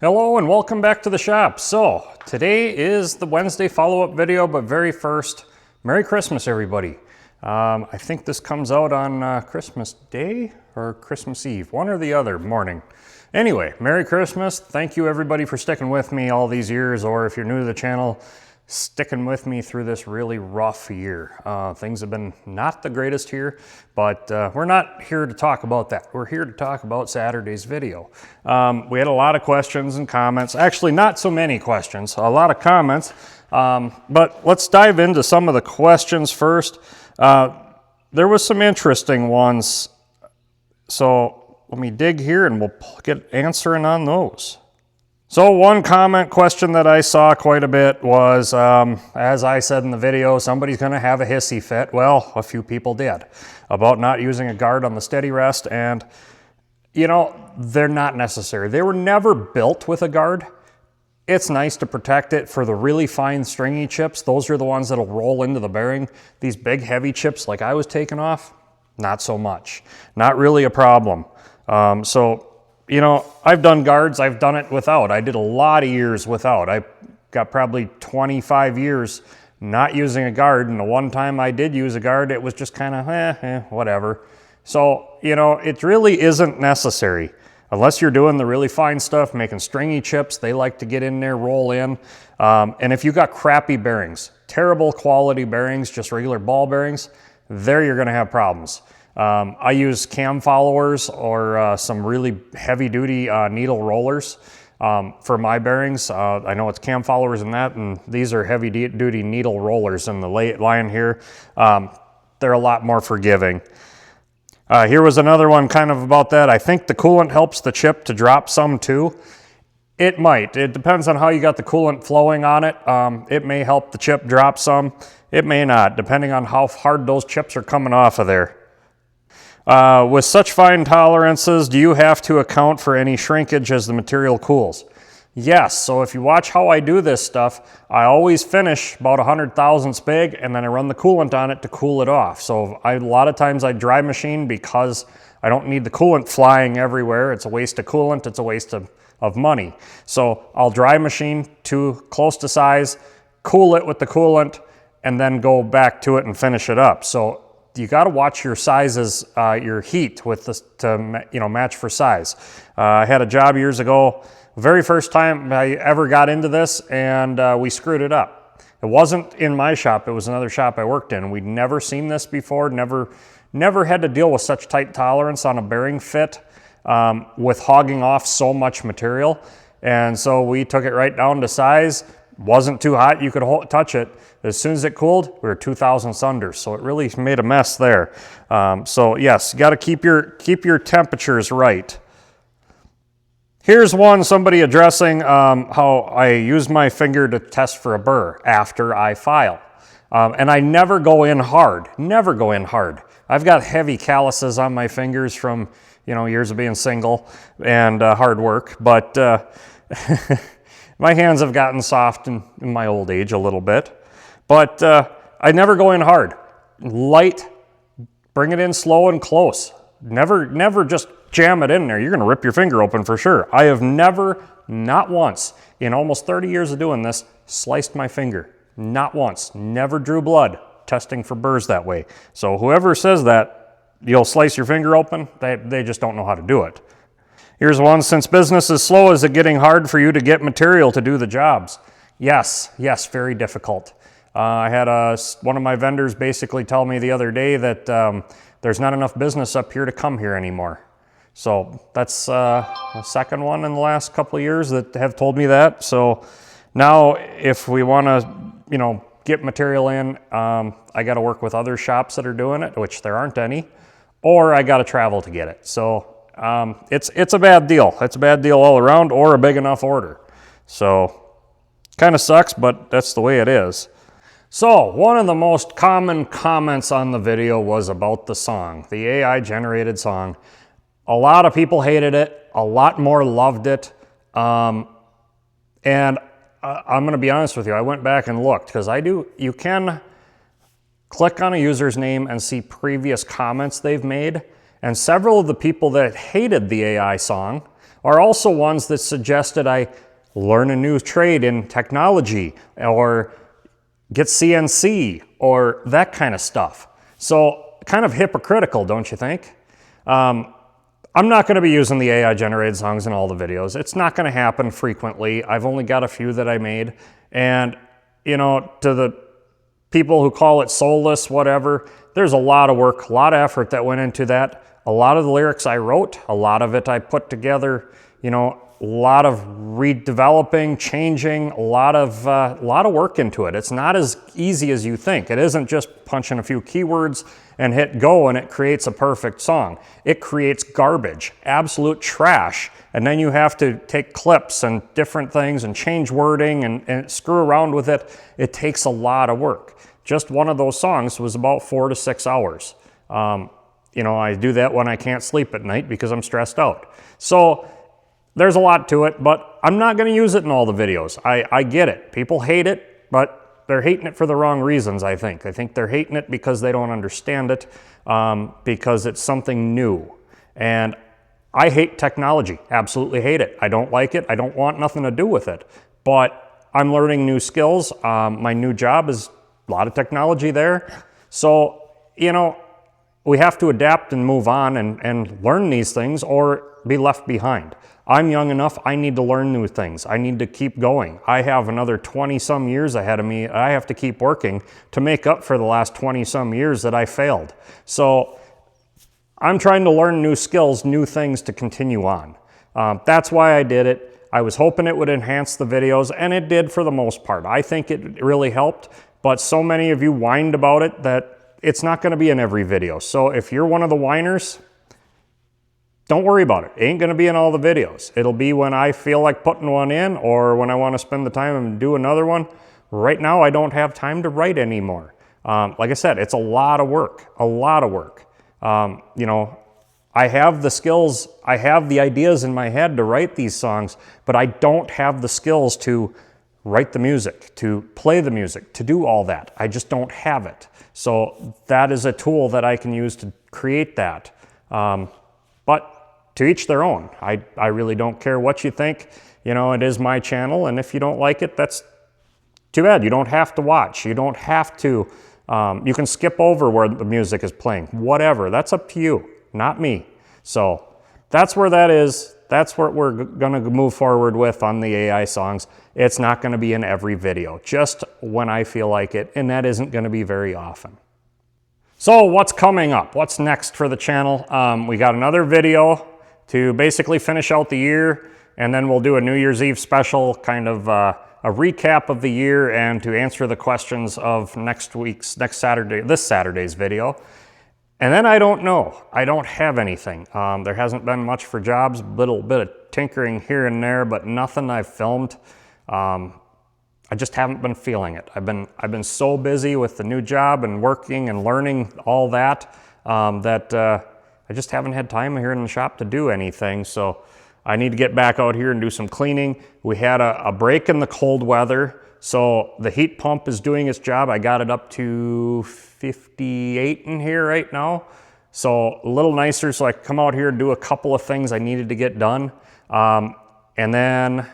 Hello and welcome back to the shop. So today is the Wednesday follow-up video, but very first, Merry Christmas everybody. I think this comes out on Christmas Day or Christmas Eve, one or the other morning. Anyway, Merry Christmas. Thank you everybody for sticking with me all these years, or if you're new to the channel, sticking with me through this really rough year. Things have been not the greatest here, but we're not here to talk about that. We're here to talk about Saturday's video. We had a lot of questions and comments. Actually, not so many questions, a lot of comments. But let's dive into some of the questions first. There was some interesting ones. So let me dig here and we'll get answering on those. So one question that I saw quite a bit was, as I said in the video, somebody's going to have a hissy fit. Well, a few people did, about not using a guard on the steady rest, and you know, they're not necessary. They were never built with a guard. It's nice to protect it for the really fine stringy chips. Those are the ones that'll roll into the bearing. These big heavy chips like I was taking off, not so much. Not really a problem. You know, I've done guards, I've done it without. I did a lot of years without. I got probably 25 years not using a guard, and the one time I did use a guard, it was just kind of, whatever. So, you know, it really isn't necessary. Unless you're doing the really fine stuff, making stringy chips, they like to get in there, roll in. And if you got crappy bearings, terrible quality bearings, just regular ball bearings, there you're gonna have problems. I use cam followers or some really heavy-duty needle rollers for my bearings. I know it's cam followers and that, and these are heavy-duty needle rollers in the line here. They're a lot more forgiving. Here was another one kind of about that. I think the coolant helps the chip to drop some too. It might. It depends on how you got the coolant flowing on it. It may help the chip drop some. It may not, depending on how hard those chips are coming off of there. With such fine tolerances, do you have to account for any shrinkage as the material cools? Yes, so if you watch how I do this stuff, I always finish about 100 thousandths big and then I run the coolant on it to cool it off. So a lot of times I dry machine because I don't need the coolant flying everywhere. It's a waste of coolant, it's a waste of money. So I'll dry machine to close to size, cool it with the coolant, and then go back to it and finish it up. So you got to watch your sizes, your heat with this to match for size. I had a job years ago, very first time I ever got into this, and we screwed it up. It wasn't in my shop, it was another shop I worked in. We'd never seen this before, never had to deal with such tight tolerance on a bearing fit with hogging off so much material. And so we took it right down to size. Wasn't too hot, you could touch it. As soon as it cooled, we were 2 thousandths under, so it really made a mess there. So yes, you got to keep your temperatures right. Here's one, somebody addressing how I use my finger to test for a burr after I file. And I never go in hard, never go in hard. I've got heavy calluses on my fingers from years of being single and hard work, but my hands have gotten soft in my old age a little bit. But I never go in hard. Light, bring it in slow and close. Never just jam it in there. You're going to rip your finger open for sure. I have never, not once, in almost 30 years of doing this, sliced my finger. Not once. Never drew blood testing for burrs that way. So whoever says that you'll slice your finger open, they just don't know how to do it. Here's one, since business is slow, is it getting hard for you to get material to do the jobs? Yes, very difficult. I had one of my vendors basically tell me the other day that there's not enough business up here to come here anymore. So that's the second one in the last couple of years that have told me that. So now if we want to, get material in, I got to work with other shops that are doing it, which there aren't any, or I got to travel to get it. So it's a bad deal. It's a bad deal all around, or a big enough order. So kind of sucks, but that's the way it is. So one of the most common comments on the video was about the song, the AI generated song. A lot of people hated it, a lot more loved it. And I'm going to be honest with you, I went back and looked because you can click on a user's name and see previous comments they've made. And several of the people that hated the AI song are also ones that suggested I learn a new trade in technology or get CNC or that kind of stuff. So kind of hypocritical, don't you think? I'm not going to be using the AI generated songs in all the videos. It's not going to happen frequently. I've only got a few that I made. And, you know, to the people who call it soulless, whatever, there's a lot of work, a lot of effort that went into that. A lot of the lyrics I wrote, a lot of it I put together, you know, a lot of redeveloping, changing, a lot of work into it. It's not as easy as you think. It isn't just punching a few keywords and hit go and it creates a perfect song. It creates garbage, absolute trash. And then you have to take clips and different things and change wording and screw around with it. It takes a lot of work. Just one of those songs was about 4 to 6 hours. You know, I do that when I can't sleep at night because I'm stressed out. So there's a lot to it, but I'm not going to use it in all the videos. I get it. People hate it, but they're hating it for the wrong reasons, I think. I think they're hating it because they don't understand it, because it's something new. And I hate technology, absolutely hate it. I don't like it. I don't want nothing to do with it. But I'm learning new skills. My new job is a lot of technology there. So, you know, we have to adapt and move on and learn these things or be left behind. I'm young enough, I need to learn new things. I need to keep going. I have another 20 some years ahead of me. I have to keep working to make up for the last 20 some years that I failed. So I'm trying to learn new skills, new things to continue on. That's why I did it. I was hoping it would enhance the videos, and it did for the most part. I think it really helped, but so many of you whined about it that it's not going to be in every video. So if you're one of the whiners, don't worry about it. It ain't going to be in all the videos. It'll be when I feel like putting one in or when I want to spend the time and do another one. Right now, I don't have time to write anymore. Like I said, it's a lot of work, a lot of work. You know, I have the skills, I have the ideas in my head to write these songs, but I don't have the skills to write the music, to play the music, to do all that. I just don't have it. So that is a tool that I can use to create that. But to each their own. I really don't care what you think. You know, it is my channel, and if you don't like it, that's too bad. You don't have to watch. You don't have to. You can skip over where the music is playing. Whatever. That's up to you, not me. So that's where that is. That's what we're going to move forward with on the AI songs. It's not going to be in every video, just when I feel like it, and that isn't going to be very often. So what's coming up? What's next for the channel? We got another video to basically finish out the year, and then we'll do a New Year's Eve special, kind of a recap of the year and to answer the questions of this Saturday's video. And then I don't know. I don't have anything. There hasn't been much for jobs, little bit of tinkering here and there, but nothing I've filmed. I just haven't been feeling it. I've been so busy with the new job and working and learning all that, I just haven't had time here in the shop to do anything. So I need to get back out here and do some cleaning. We had a break in the cold weather, so the heat pump is doing its job. I got it up to 58 in here right now. So a little nicer, so I can come out here and do a couple of things I needed to get done. And then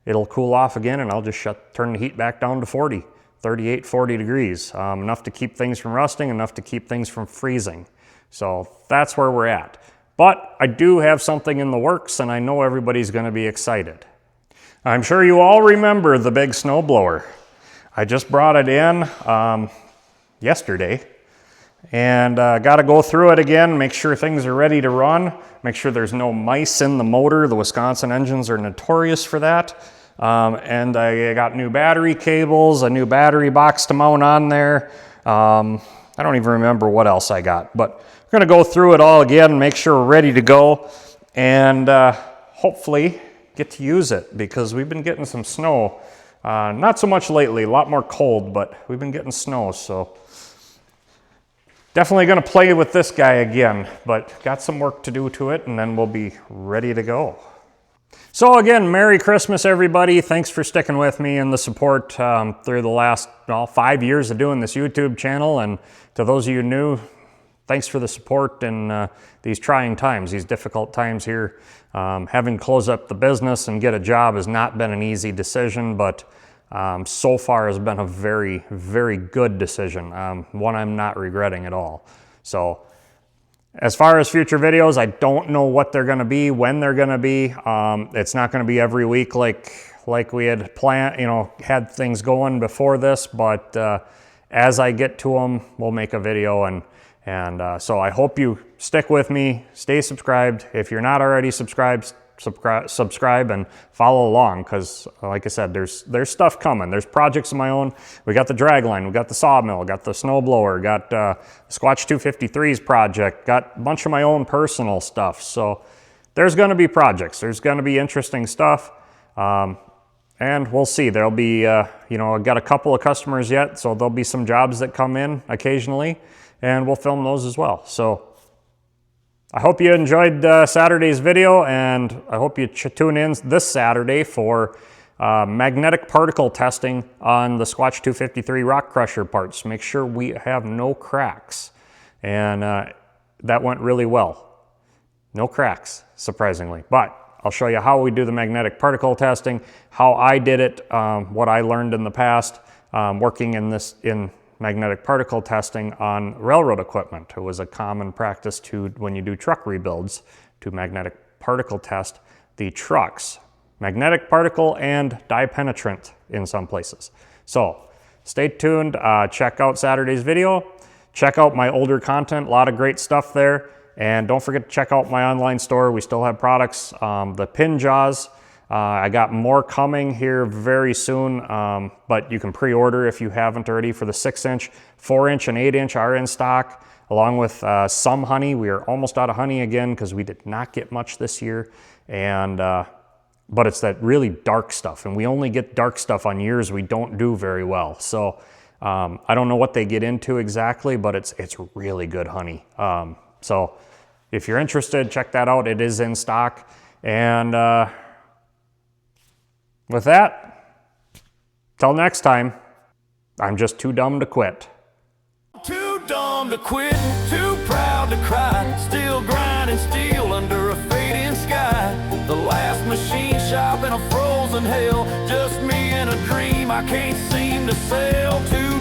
it'll cool off again, and I'll just turn the heat back down to 38, 40 degrees. Enough to keep things from rusting, enough to keep things from freezing. So that's where we're at. But I do have something in the works, and I know everybody's going to be excited. I'm sure you all remember the big snowblower. I just brought it in yesterday, and got to go through it again, make sure things are ready to run, make sure there's no mice in the motor. The Wisconsin engines are notorious for that. And I got new battery cables, a new battery box to mount on there. I don't even remember what else I got, but we're going to go through it all again, make sure we're ready to go, and hopefully get to use it, because we've been getting some snow. Not so much lately, a lot more cold, but we've been getting snow, so definitely going to play with this guy again, but got some work to do to it, and then we'll be ready to go. So again, Merry Christmas, everybody. Thanks for sticking with me and the support through the last 5 years of doing this YouTube channel. And to those of you new, thanks for the support in these trying times, these difficult times here. Having to close up the business and get a job has not been an easy decision, but so far has been a very, very good decision. One I'm not regretting at all. So as far as future videos, I don't know what they're going to be, when they're going to be. It's not going to be every week like we had planned, had things going before this, but as I get to them, we'll make a video. And so I hope you stick with me, stay subscribed. If you're not already subscribed, subscribe and follow along, because like I said, there's stuff coming. There's projects of my own. We got the Dragline, we got the sawmill, got the snowblower, got Squatch 253's project, got a bunch of my own personal stuff. So there's going to be projects. There's going to be interesting stuff. And we'll see. There'll be, I've got a couple of customers yet, so there'll be some jobs that come in occasionally, and we'll film those as well. So I hope you enjoyed Saturday's video, and I hope you tune in this Saturday for magnetic particle testing on the Squatch 253 rock crusher parts. Make sure we have no cracks. And that went really well. No cracks, surprisingly. But I'll show you how we do the magnetic particle testing, how I did it, what I learned in the past working in magnetic particle testing on railroad equipment. It was a common practice when you do truck rebuilds, to magnetic particle test the trucks. Magnetic particle and dye penetrant in some places. So stay tuned, check out Saturday's video, check out my older content, a lot of great stuff there. And don't forget to check out my online store. We still have products, the pin jaws. I got more coming here very soon, but you can pre-order if you haven't already for the 6-inch, 4-inch, and 8-inch are in stock, along with some honey. We are almost out of honey again because we did not get much this year. And but it's that really dark stuff, and we only get dark stuff on years we don't do very well. So I don't know what they get into exactly, but it's really good honey. So if you're interested, check that out. It is in stock. And with that, till next time, I'm just too dumb to quit. Too dumb to quit, too proud to cry, still grinding steel under a fading sky. The last machine shop in a frozen hell, just me and a dream I can't seem to sell. Too